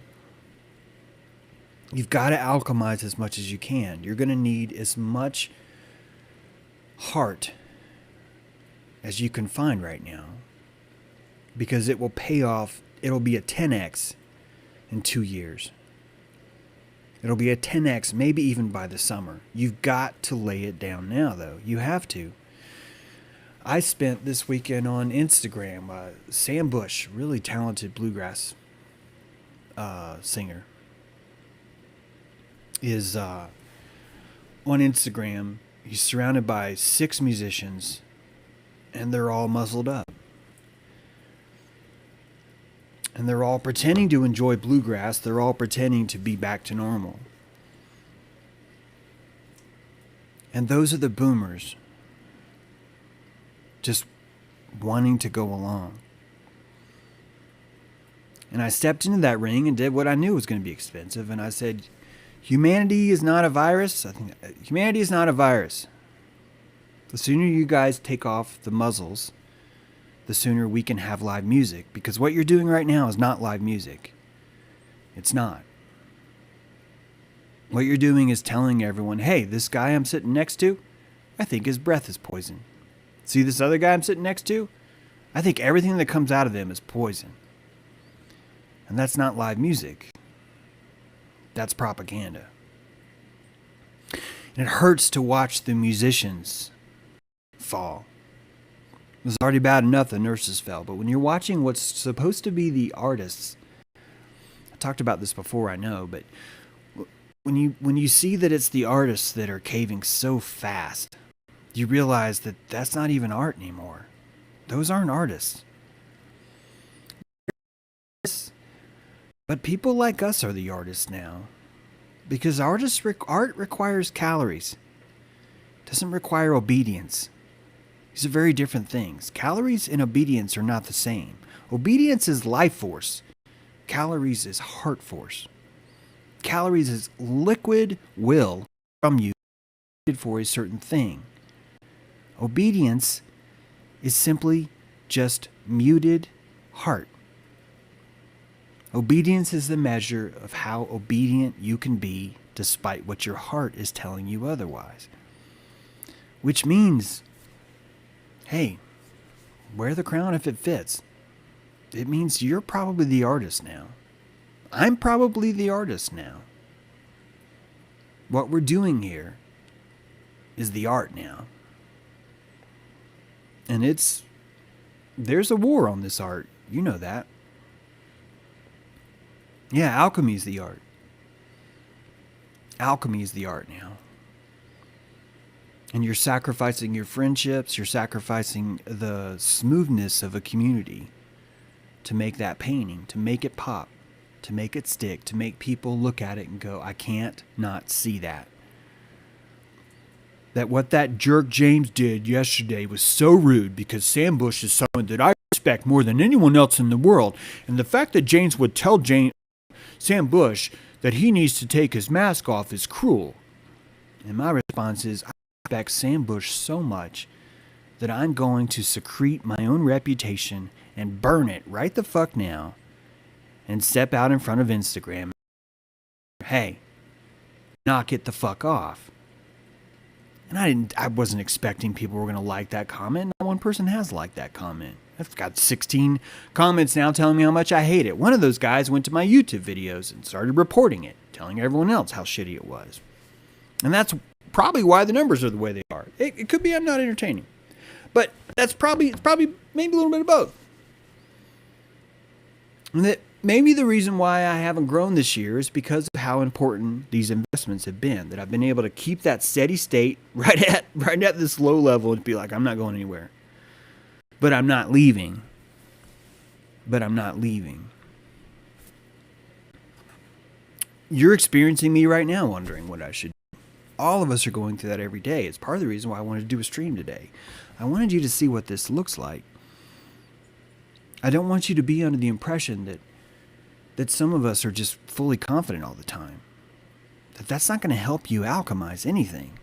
You've got to alchemize as much as you can. You're going to need as much heart as you can find right now, because it will pay off. It'll be a 10x in 2 years. It'll be a 10x, maybe even by the summer. You've got to lay it down now, though. You have to. I spent this weekend on Instagram. Sam Bush, really talented bluegrass singer, is on Instagram. He's surrounded by 6 musicians, and they're all muzzled up. And they're all pretending to enjoy bluegrass. They're all pretending to be back to normal. And those are the boomers just wanting to go along. And I stepped into that ring and did what I knew was going to be expensive. And I said, humanity is not a virus. I think humanity is not a virus. The sooner you guys take off the muzzles, the sooner we can have live music. Because what you're doing right now is not live music. It's not. What you're doing is telling everyone, hey, this guy I'm sitting next to, I think his breath is poison. See this other guy I'm sitting next to? I think everything that comes out of them is poison. And that's not live music. That's propaganda. And it hurts to watch the musicians fall. It was already bad enough the nurses fell, but when you're watching what's supposed to be the artists, I talked about this before, I know, but when you see that it's the artists that are caving so fast, you realize that that's not even art anymore. Those aren't artists. But people like us are the artists now, because art requires calories. It doesn't require obedience. These are very different things. Calories and obedience are not the same. Obedience is life force. Calories is heart force. Calories is liquid will from you for a certain thing. Obedience is simply just muted heart. Obedience is the measure of how obedient you can be despite what your heart is telling you otherwise. Which means, hey, wear the crown if it fits. It means you're probably the artist now. I'm probably the artist now. What we're doing here is the art now. And there's a war on this art. You know that. Yeah, alchemy is the art. Alchemy is the art now. And you're sacrificing your friendships, you're sacrificing the smoothness of a community to make that painting, to make it pop, to make it stick, to make people look at it and go, I can't not see that. That what that jerk James did yesterday was so rude, because Sam Bush is someone that I respect more than anyone else in the world. And the fact that James would tell Sam Bush that he needs to take his mask off is cruel. And my response is, I respect Sam Bush so much that I'm going to secrete my own reputation and burn it right the fuck now and step out in front of Instagram. Hey, knock it the fuck off. And I wasn't expecting people were going to like that comment. Not one person has liked that comment. I've got 16 comments now telling me how much I hate it. One of those guys went to my YouTube videos and started reporting it, telling everyone else how shitty it was. And that's probably why the numbers are the way they are. It could be I'm not entertaining. But it's probably maybe a little bit of both. And that maybe the reason why I haven't grown this year is because of how important these investments have been. That I've been able to keep that steady state right at this low level and be like, I'm not going anywhere. But I'm not leaving. You're experiencing me right now wondering what I should do. All of us are going through that every day. It's part of the reason why I wanted to do a stream today. I wanted you to see what this looks like. I don't want you to be under the impression that some of us are just fully confident all the time. That's not going to help you alchemize anything.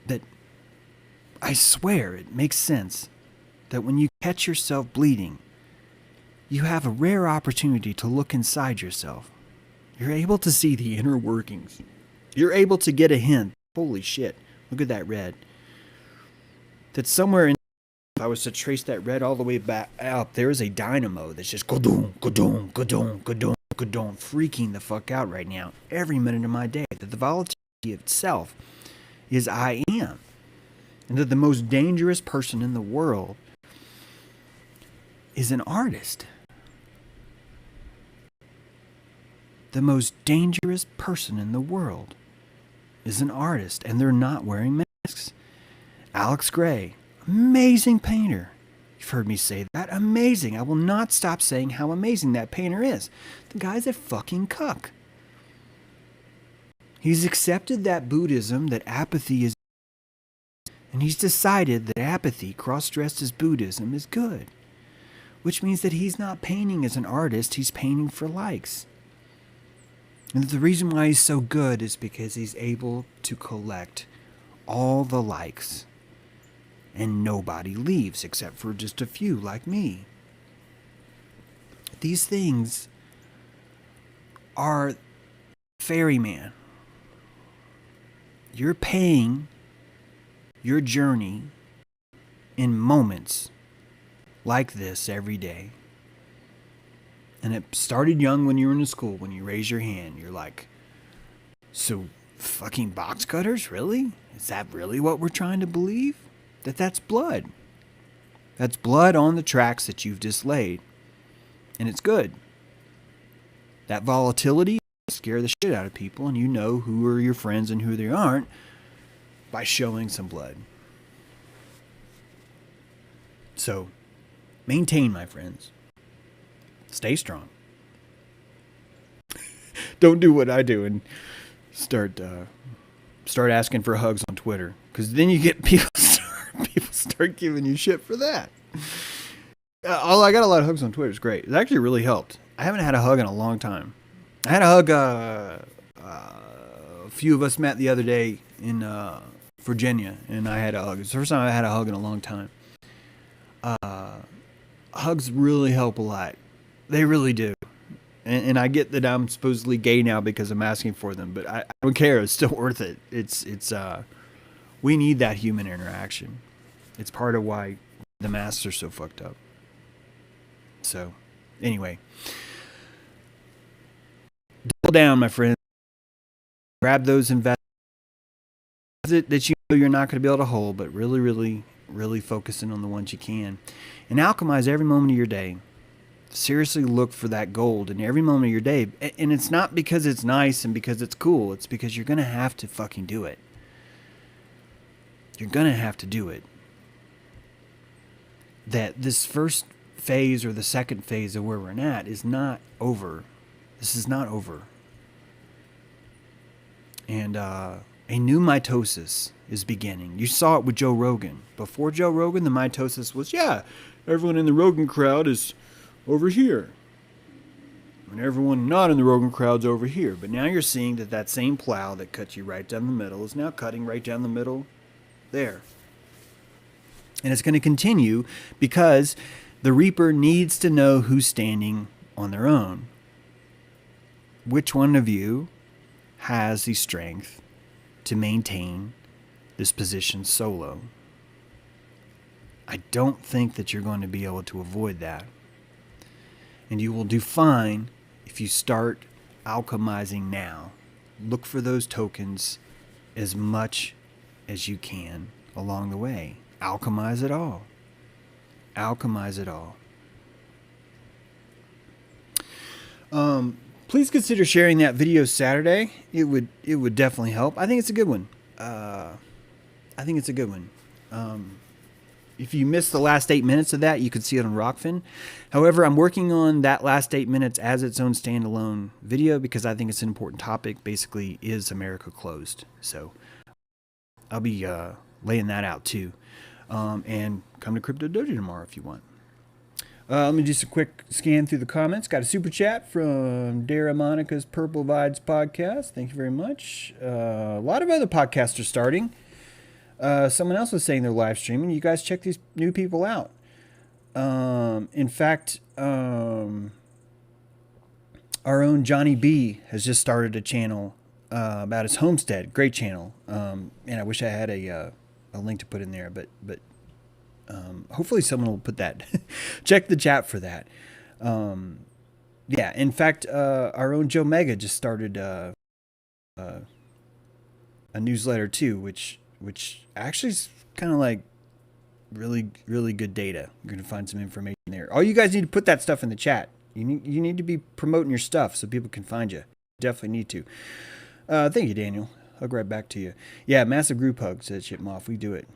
That I swear it makes sense that when you catch yourself bleeding, you have a rare opportunity to look inside yourself. You're able to see the inner workings. You're able to get a hint. Holy shit, look at that red. That somewhere in, if I was to trace that red all the way back out, there is a dynamo that's just go-doom, go-doom, go-doom, go-doom, go-doom, freaking the fuck out right now every minute of my day. That the volatility itself is I am. And that the most dangerous person in the world is an artist. The most dangerous person in the world is an artist, and they're not wearing masks. Alex Gray, amazing painter. You've heard me say that. Amazing. I will not stop saying how amazing that painter is. The guy's a fucking cuck. He's accepted that Buddhism, that apathy is, and he's decided that apathy cross-dressed as Buddhism is good. Which means that he's not painting as an artist, he's painting for likes. And the reason why he's so good is because he's able to collect all the likes. And nobody leaves except for just a few like me. These things are ferryman. You're paying your journey in moments like this every day. And it started young when you were in school. When you raise your hand, you're like, so fucking box cutters? Really? Is that really what we're trying to believe? That's blood. That's blood on the tracks that you've just laid. And it's good. That volatility scare the shit out of people, and you know who are your friends and who they aren't by showing some blood. So, maintain, my friends. Stay strong. Don't do what I do and start asking for hugs on Twitter, because then you get people start giving you shit for that. I got a lot of hugs on Twitter. It's great. It actually really helped. I haven't had a hug in a long time. I had a hug. A few of us met the other day in Virginia, and I had a hug. It's the first time I had a hug in a long time. Hugs really help a lot. They really do. And I get that I'm supposedly gay now because I'm asking for them, but I don't care. It's still worth it. It's we need that human interaction. It's part of why the masks are so fucked up. So, anyway. Double down, my friends. Grab those investments that you know you're not going to be able to hold, but really, really, really focusing on the ones you can. And alchemize every moment of your day. Seriously look for that gold in every moment of your day. And it's not because it's nice and because it's cool. It's because you're going to have to fucking do it. You're going to have to do it. That this first phase or the second phase of where we're at is not over. This is not over. And a new mitosis is beginning. You saw it with Joe Rogan. Before Joe Rogan, the mitosis was, yeah, everyone in the Rogan crowd is over here. and everyone not in the Rogan crowd's over here. But now you're seeing that that same plow that cut you right down the middle is now cutting right down the middle there. And it's going to continue because the reaper needs to know who's standing on their own. Which one of you has the strength to maintain this position solo? I don't think that you're going to be able to avoid that. And you will do fine if you start alchemizing now. Look for those tokens as much as you can along the way. Alchemize it all. Alchemize it all. Please consider sharing that video Saturday. It would definitely help. I think it's a good one. If you missed the last 8 minutes of that, you could see it on Rockfin. However, I'm working on that last 8 minutes as its own standalone video because I think it's an important topic. Basically, is America closed? So I'll be laying that out too. And come to Crypto Dojo tomorrow if you want. Let me do a quick scan through the comments. Got a super chat from Dara Monica's Purple Vibes podcast. Thank you very much. A lot of other podcasts are starting. Someone else was saying they're live streaming. You guys check these new people out. In fact, our own Johnny B has just started a channel about his homestead. Great channel. And I wish I had a link to put in there, but hopefully someone will put that. Check the chat for that. Yeah. In fact, our own Joe Mega just started a newsletter too, which actually is kind of like really, really good data. You're going to find some information there. All you guys need to put that stuff in the chat. You need to be promoting your stuff so people can find you. Definitely need to. Thank you, Daniel. Hug right back to you. Yeah, massive group hug, said Chipmoff. We do it.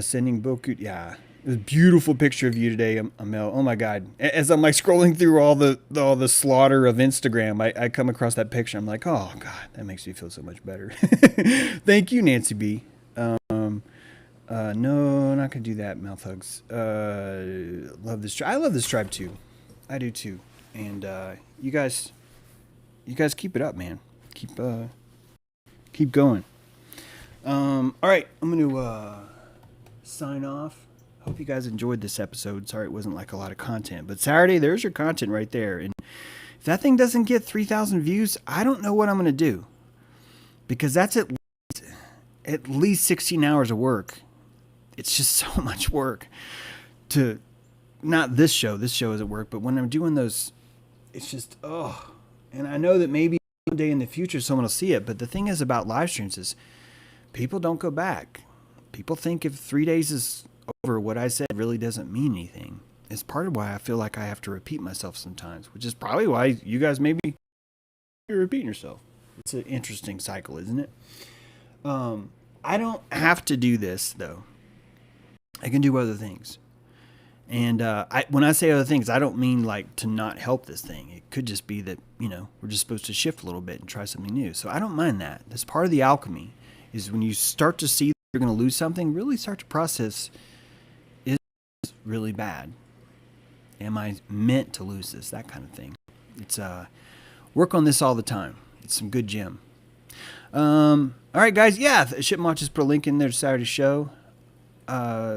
Sending Boku. Yeah, it was a beautiful picture of you today, Amel. Oh my God! As I'm like scrolling through all the slaughter of Instagram, I come across that picture. I'm like, oh God, that makes me feel so much better. Thank you, Nancy B. No, not gonna do that. Mouth hugs. Love this tribe. I love this tribe too. I do too. And you guys keep it up, man. Keep going. All right, I'm gonna sign off. Hope you guys enjoyed this episode. Sorry it wasn't like a lot of content, but Saturday there's your content right there. And if that thing doesn't get 3,000 views, I don't know what I'm gonna do, because that's at least 16 hours of work. It's just so much work to not this show. This show isn't work, but when I'm doing those, it's just And I know that maybe one day in the future someone will see it, but the thing is about live streams is people don't go back. People think if 3 days is over, what I said really doesn't mean anything. It's part of why I feel like I have to repeat myself sometimes, which is probably why you guys maybe you're repeating yourself. It's an interesting cycle, isn't it? I don't have to do this though. I can do other things. And when I say other things, I don't mean like to not help this thing. It could just be that, we're just supposed to shift a little bit and try something new. So I don't mind that. That's part of the alchemy, is when you start to see that you're going to lose something, really start to process, is this really bad? Am I meant to lose this? That kind of thing. It's work on this all the time. It's some good gym. All right, guys. Yeah, Shipmont just put a link in there to Saturday's show.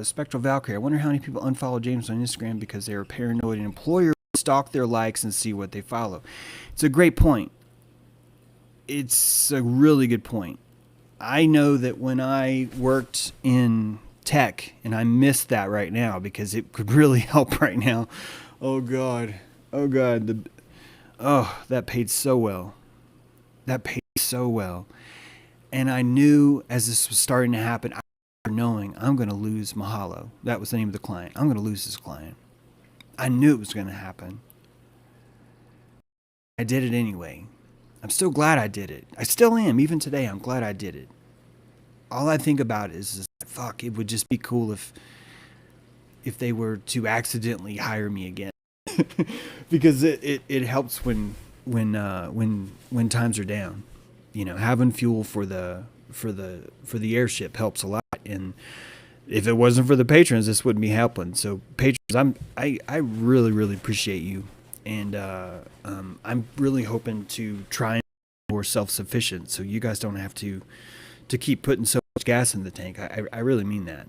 Spectral Valkyrie. I wonder how many people unfollow James on Instagram because they are paranoid and employer stalk their likes and see what they follow. It's a great point. It's a really good point. I know that when I worked in tech, and I miss that right now because it could really help right now. Oh God. That paid so well. And I knew as this was starting to happen, knowing I'm going to lose Mahalo. That was the name of the client. I'm going to lose this client. I knew it was going to happen. I did it anyway. I'm still glad I did it. I still am. Even today, I'm glad I did it. All I think about is fuck, it would just be cool if they were to accidentally hire me again. Because it helps when times are down. Having fuel for the airship helps a lot. And if it wasn't for the patrons, this wouldn't be happening. So patrons, I really, really appreciate you. and I'm really hoping to try and be more self-sufficient, so you guys don't have to keep putting so much gas in the tank. I really mean that.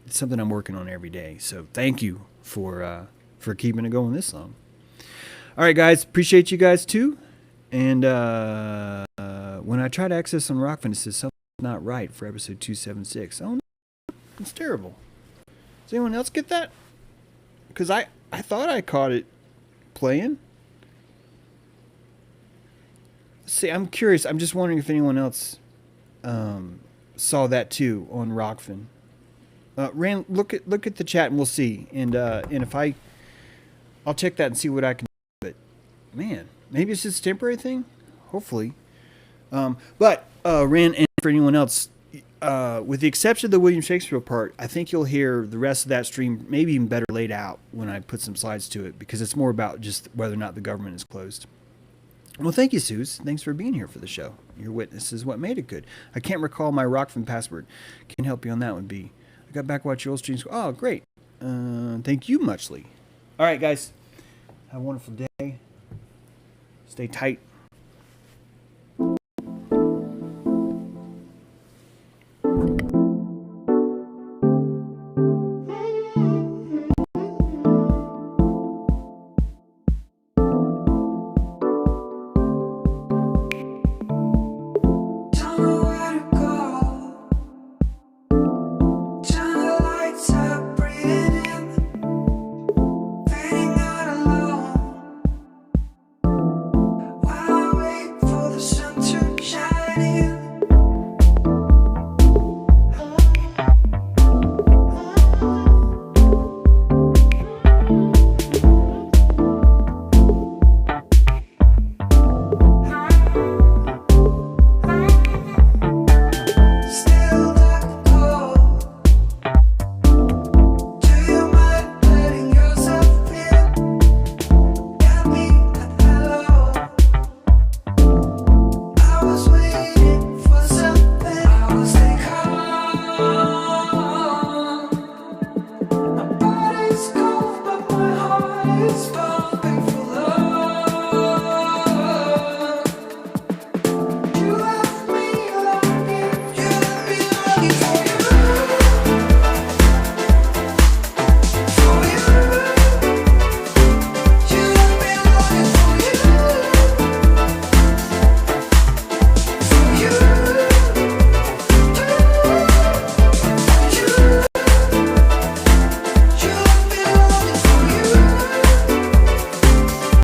It's something I'm working on every day. So thank you for keeping it going this long. All right, guys, appreciate you guys too. And when I try to access on Rockfin, it says something's not right for episode 276. Oh, no, it's terrible. Does anyone else get that? Because I thought I caught it playing. See, I'm curious. I'm just wondering if anyone else saw that too on Rockfin. Rand, look at the chat and we'll see. And if I'll check that and see what I can do. But man, maybe it's just a temporary thing. Hopefully. But Rand, and for anyone else, with the exception of the William Shakespeare part, I think you'll hear the rest of that stream maybe even better laid out when I put some slides to it, because it's more about just whether or not the government is closed. Well, thank you, Suze. Thanks for being here for the show. Your witness is what made it good. I can't recall my Rockfin password. Can't help you on that one, B. I got back watch your old streams. Oh, great. Thank you, Muchly. All right, guys. Have a wonderful day. Stay tight.